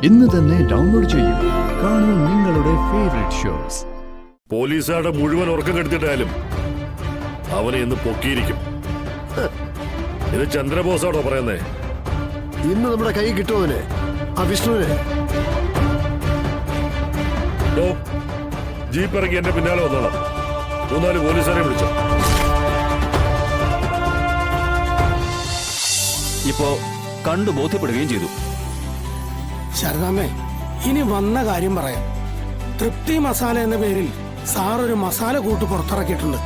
ഇന്ന് തന്നെ ഡൗൺലോഡ് ചെയ്യൂ. കാണൂ നിങ്ങളുടെ ഫേവറേറ്റ് ഷോസ്. പോലീസുകാരുടെ മുഴുവൻ ഉറക്കം കെടുത്തിട്ടായാലും അവനെ ഇന്ന് പൊക്കിയിരിക്കും. ഇത് ചന്ദ്രബോസാണോ പറയുന്നേ? ഇന്ന് നമ്മുടെ കൈ കിട്ടുമോനെ ആ വിഷ്ണുവിനെ? ജീപ്പ് ഇറങ്ങി എന്റെ പിന്നാലെ വന്നോളാം. 3-4 പോലീസുകാരെ വിളിച്ചോ. ഇപ്പോ കണ്ടു ബോധ്യപ്പെടുകയും ചെയ്തു. ശരദാമ്മേ, ഇനി വന്ന കാര്യം പറയാം. തൃപ്തി മസാല എന്ന പേരിൽ സാർ ഒരു മസാല കൂട്ട് പുറത്തിറക്കിയിട്ടുണ്ട്.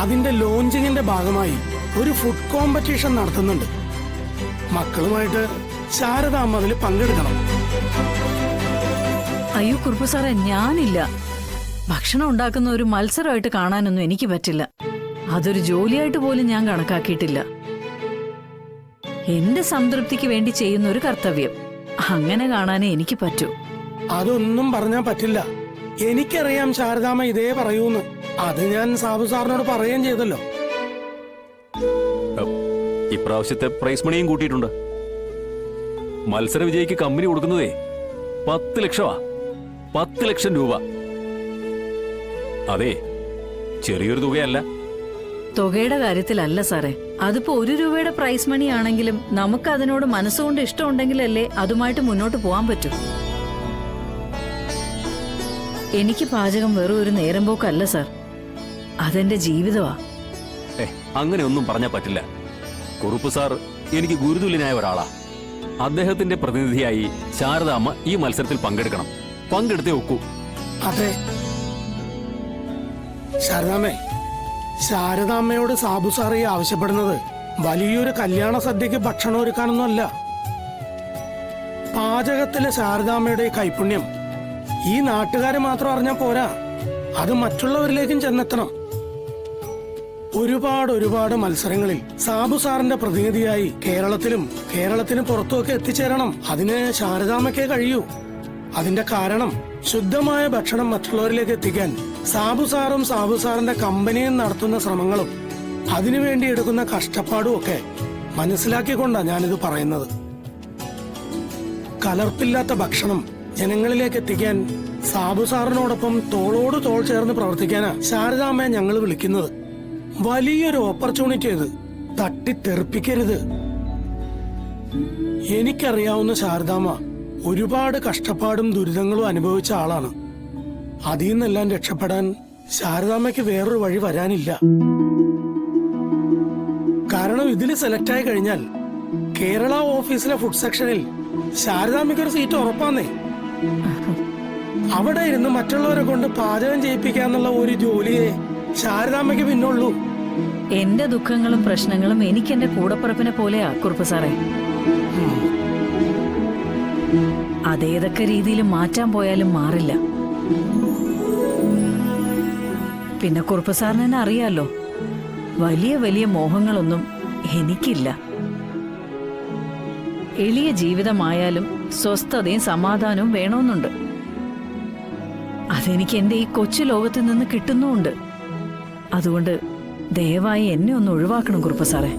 അതിന്റെ ലോഞ്ചിങ്ങിന്റെ ഭാഗമായി ഒരു ഫുഡ് കോമ്പറ്റീഷൻ നടത്തുന്നുണ്ട്. മക്കളുമായിട്ട് ശാരദാമ്മ അതിൽ പങ്കെടുക്കണം. അയ്യോ കുറുപ്പ് സാറേ, ഞാനില്ല. ഭക്ഷണം ഉണ്ടാക്കുന്ന ഒരു മത്സരമായിട്ട് കാണാനൊന്നും എനിക്ക് പറ്റില്ല. അതൊരു ജോലിയായിട്ട് പോലും ഞാൻ കണക്കാക്കിയിട്ടില്ല. എന്റെ സംതൃപ്തിക്ക് വേണ്ടി ചെയ്യുന്ന ഒരു കർത്തവ്യം, അങ്ങനെ കാണാനേ എനിക്ക് പറ്റൂ. അതൊന്നും പറഞ്ഞാൽ പറ്റില്ല. എനിക്കറിയാം ശാരദാമ്മ ഇതേ പറയൂന്ന്. അത് ഞാൻ സാബു സാറിനോട് പറയുകയും ചെയ്തല്ലോ. ഇപ്രാവശ്യത്തെ പ്രൈസ് മണിയും കൂട്ടിയിട്ടുണ്ട്. മത്സര വിജയിക്ക് കമ്പനി കൊടുക്കുന്നതേ 10 ലക്ഷമാ. 10 ലക്ഷം രൂപ. അതെ, ചെറിയൊരു തുകയല്ല. തുകയുടെ കാര്യത്തിലല്ല സാറേ, അതിപ്പോ 1 രൂപയുടെ പ്രൈസ് മണി ആണെങ്കിലും നമുക്ക് അതിനോട് മനസ്സുകൊണ്ട് ഇഷ്ടമുണ്ടെങ്കിലല്ലേ അതുമായിട്ട് മുന്നോട്ട് പോകാൻ പറ്റൂ. എനിക്ക് പാചകം വെറും ഒരു നേരം പോക്കല്ല സാർ, അതെന്റെ ജീവിതമാ. അങ്ങനെ ഒന്നും പറഞ്ഞാൽ പറ്റില്ല. കുറുപ്പ് സാർ എനിക്ക് ഗുരുതുല്യനായ ഒരാളാ. അദ്ദേഹത്തിന്റെ പ്രതിനിധിയായി ശാരദാമ്മ ഈ മത്സരത്തിൽ പങ്കെടുക്കണം. പങ്കെടുത്തേ ഒക്കൂ. അതെ ശാരദാമ്മേ, ശാരദാമ്മയോട് സാബു സാറ് ആവശ്യപ്പെടുന്നത് വലിയൊരു കല്യാണ സദ്യക്ക് ഭക്ഷണം ഒരുക്കാനൊന്നും അല്ല. പാചകത്തിലെ ശാരദാമ്മയുടെ കൈപുണ്യം ഈ നാട്ടുകാരെ മാത്രം അറിഞ്ഞാൽ പോരാ, അത് മറ്റുള്ളവരിലേക്കും ചെന്നെത്തണം. ഒരുപാട് മത്സരങ്ങളിൽ സാബു സാറിന്റെ പ്രതിനിധിയായി കേരളത്തിന് പുറത്തുമൊക്കെ എത്തിച്ചേരണം. അതിന് ശാരദാമ്മയ്ക്കേ കഴിയൂ. അതിന്റെ കാരണം ശുദ്ധമായ ഭക്ഷണം മറ്റുള്ളവരിലേക്ക് എത്തിക്കാൻ സാബു സാറിന്റെ കമ്പനിയും നടത്തുന്ന ശ്രമങ്ങളും അതിനുവേണ്ടി എടുക്കുന്ന കഷ്ടപ്പാടും ഒക്കെ മനസ്സിലാക്കിക്കൊണ്ടാ ഞാനിത് പറയുന്നത്. കലർപ്പില്ലാത്ത ഭക്ഷണം ജനങ്ങളിലേക്ക് എത്തിക്കാൻ സാബു സാറിനോടൊപ്പം തോളോട് തോൾ ചേർന്ന് പ്രവർത്തിക്കാനാ ശാരദാമ്മയെ ഞങ്ങൾ വിളിക്കുന്നത്. വലിയൊരു ഓപ്പർച്യൂണിറ്റി ഇത്, തട്ടിത്തെറിപ്പിക്കരുത്. എനിക്കറിയാവുന്ന ശാരദാമ്മ ഒരുപാട് കഷ്ടപ്പാടും ദുരിതങ്ങളും അനുഭവിച്ച ആളാണ്. അതിൽ നിന്നെല്ലാം രക്ഷപ്പെടാൻ ശാരദാമ്മയ്ക്ക് വേറൊരു വഴി വരാനില്ല. കാരണം ഇതിൽ സെലക്ട് ആയി കഴിഞ്ഞാൽ കേരള ഓഫീസിലെ ഫുഡ് സെക്ഷനിൽ ശാരദാമ്മയ്ക്കൊരു സീറ്റ് ഉറപ്പാന്നേ. അവിടെ ഇരുന്ന് മറ്റുള്ളവരെ കൊണ്ട് പാചകം ചെയ്യിപ്പിക്കാന്നുള്ള ഒരു ജോലിയെ ശാരദാമ്മയ്ക്ക് പിന്നുള്ളൂ. എന്റെ ദുഃഖങ്ങളും പ്രശ്നങ്ങളും എനിക്ക് എന്റെ കൂടപ്പുറപ്പിനെ പോലെയാ കുറുപ്പ് സാറേ. അതേതൊക്കെ രീതിയിൽ മാറ്റാൻ പോയാലും മാറില്ല. പിന്നെ കുറുപ്പ് സാറിന് തന്നെ അറിയാലോ, വലിയ മോഹങ്ങളൊന്നും എനിക്കില്ല. എളിയ ജീവിതമായാലും സ്വസ്ഥതയും സമാധാനവും വേണമെന്നുണ്ട്. അതെനിക്ക് എന്റെ ഈ കൊച്ചു ലോകത്ത് നിന്ന് കിട്ടുന്നുമുണ്ട്. അതുകൊണ്ട് ദയവായി എന്നെ ഒന്ന് ഒഴിവാക്കണം കുറുപ്പ് സാറേ.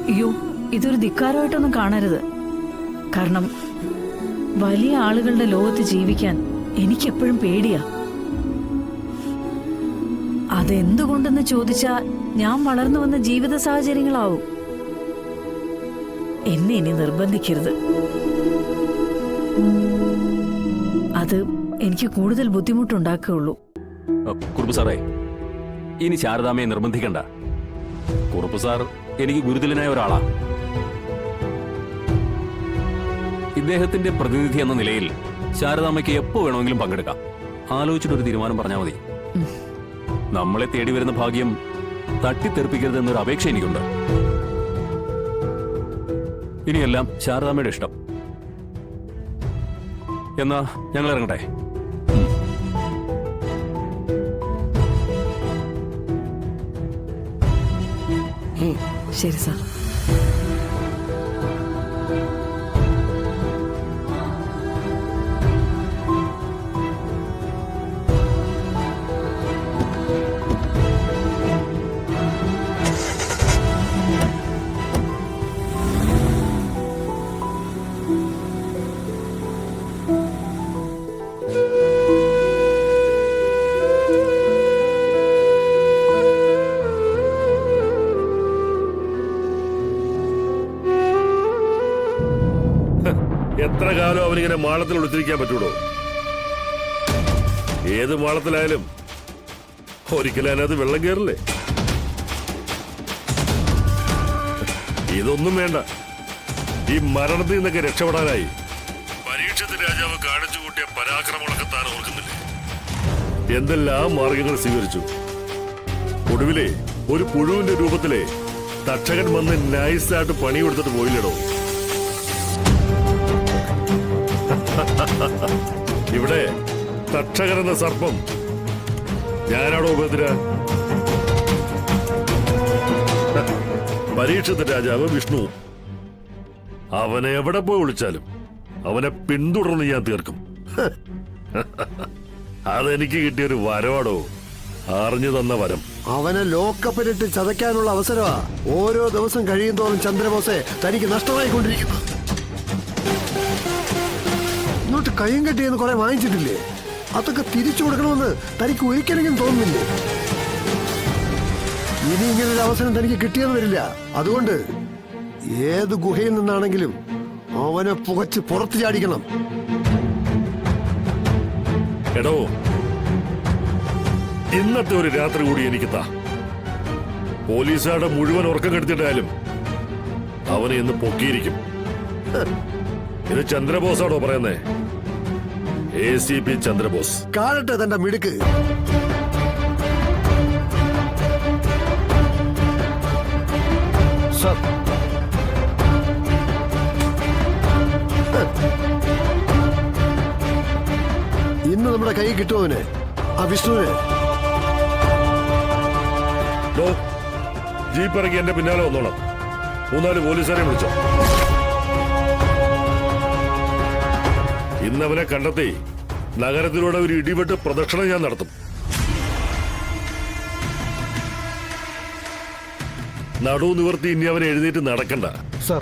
അയ്യോ, ഇതൊരു ധിക്കാരമായിട്ടൊന്നും കാണരുത്. കാരണം വലിയ ആളുകളുടെ ലോകത്ത് ജീവിക്കാൻ എനിക്കെപ്പോഴും പേടിയാ. അതെന്തുകൊണ്ടെന്ന് ചോദിച്ചാ ഞാൻ വളർന്നു വന്ന ജീവിത സാഹചര്യങ്ങളാവും. എന്നെ ഇനി നിർബന്ധിക്കരുത്. അത് എനിക്ക് കൂടുതൽ ബുദ്ധിമുട്ടുണ്ടാക്കുകയുള്ളൂ. കുറുപ്പ് സാറേ, ഇനി ശാരദാമ്മയെ നിർബന്ധിക്കണ്ട. കുറുപ്പ് സാർ എനിക്ക് ഗുരുതുല്യനായ ഒരാളാ. ഇദ്ദേഹത്തിന്റെ പ്രതിനിധി എന്ന നിലയിൽ ശാരദാമ്മയ്ക്ക് എപ്പോ വേണമെങ്കിലും പങ്കെടുക്കാം. ആലോചിച്ചിട്ടൊരു തീരുമാനം പറഞ്ഞാൽ മതി. നമ്മളെ തേടി വരുന്ന ഭാഗ്യം തട്ടിത്തെറിപ്പിക്കരുത് എന്നൊരു അപേക്ഷ എനിക്കുണ്ട്. ഇനിയെല്ലാം ശാരദാമ്മയുടെ ഇഷ്ടം. എന്നാ ഞങ്ങൾ ഇറങ്ങട്ടെ. ശരി സാർ. എത്ര കാലം അവനിങ്ങനെ മാളത്തിൽ ഒളിച്ചിരിക്കാൻ പറ്റൂടോ? ഏത് മാളത്തിലായാലും ഒരിക്കലും അതിനകത്ത് വെള്ളം കയറില്ലേ? ഇതൊന്നും വേണ്ട. ഈ മരണത്തിൽ നിന്നൊക്കെ രക്ഷപ്പെടാനായി പരീക്ഷത്തിൽ രാജാവ് കാണിച്ചു കൂട്ടിയ പരാക്രമങ്ങളൊക്കെ താൻ ഓർക്കുന്നില്ലേ? എന്തെല്ലാം മാർഗങ്ങൾ സ്വീകരിച്ചു. ഒടുവിലെ ഒരു പുഴുവിന്റെ രൂപത്തിലെ തക്ഷകൻ വന്ന് നൈസായിട്ട് പണി കൊടുത്തിട്ട് പോയില്ലടോ. ഇവിടെ തക്ഷകൻ എന്ന സർപ്പം ഞാനാണോ ഉപദ്ര? പരീക്ഷത്തെ രാജാവ് വിഷ്ണു. അവനെ എവിടെ പോയി വിളിച്ചാലും അവനെ പിന്തുടർന്ന് ഞാൻ തീർക്കും. അതെനിക്ക് കിട്ടിയൊരു വരവാടോ, അറിഞ്ഞു തന്ന വരം. അവനെ ലോക്കപ്പിലിട്ട് ചതയ്ക്കാനുള്ള അവസരമാ ഓരോ ദിവസം കഴിയും തോറും ചന്ദ്രബോസെ തനിക്ക് നഷ്ടമായിക്കൊണ്ടിരിക്കുന്നു. ഇങ്ങോട്ട് കയ്യും കെട്ടിയെന്ന് കുറെ വാങ്ങിച്ചിട്ടില്ലേ? അതൊക്കെ തിരിച്ചു കൊടുക്കണമെന്ന് തനിക്ക് ഒരിക്കലെങ്കിലും തോന്നുന്നില്ലേ? ഇനി ഇങ്ങനൊരു അവസരം തനിക്ക് കിട്ടിയെന്ന് വരില്ല. അതുകൊണ്ട് ഏത് ഗുഹയിൽ നിന്നാണെങ്കിലും അവനെ പുകച്ച് പുറത്തു ചാടിക്കണം. എടോ, ഇന്നത്തെ ഒരു രാത്രി കൂടി എനിക്ക് താ. പോലീസുകാരുടെ മുഴുവൻ ഉറക്കം കെടുത്തിട്ടായാലും അവനെ ഇന്ന് പൊക്കിയിരിക്കും. ഇത് ചന്ദ്രബോസാണോ പറയുന്നേ? ACP ചന്ദ്രബോസ്. കാണട്ടെ തന്റെ മിടുക്ക്. സർ, ഇന്ന് നമ്മുടെ കൈ കിട്ടുമവന്, ആ വിഷ്ണുവിന്. ജീപ്പ് ഇറങ്ങി എന്റെ പിന്നാലെ വന്നോളാം. 3-4 പോലീസുകാരെ വിളിച്ചോ. ഇന്നവനെ കണ്ടെത്തി നഗരത്തിലൂടെ ഒരു ഇടിവെട്ട് പ്രദക്ഷിണം ഞാൻ നടത്തും. നടു നിവർത്തി ഇനി അവനെ എഴുന്നേറ്റ് നടക്കണ്ട. സർ.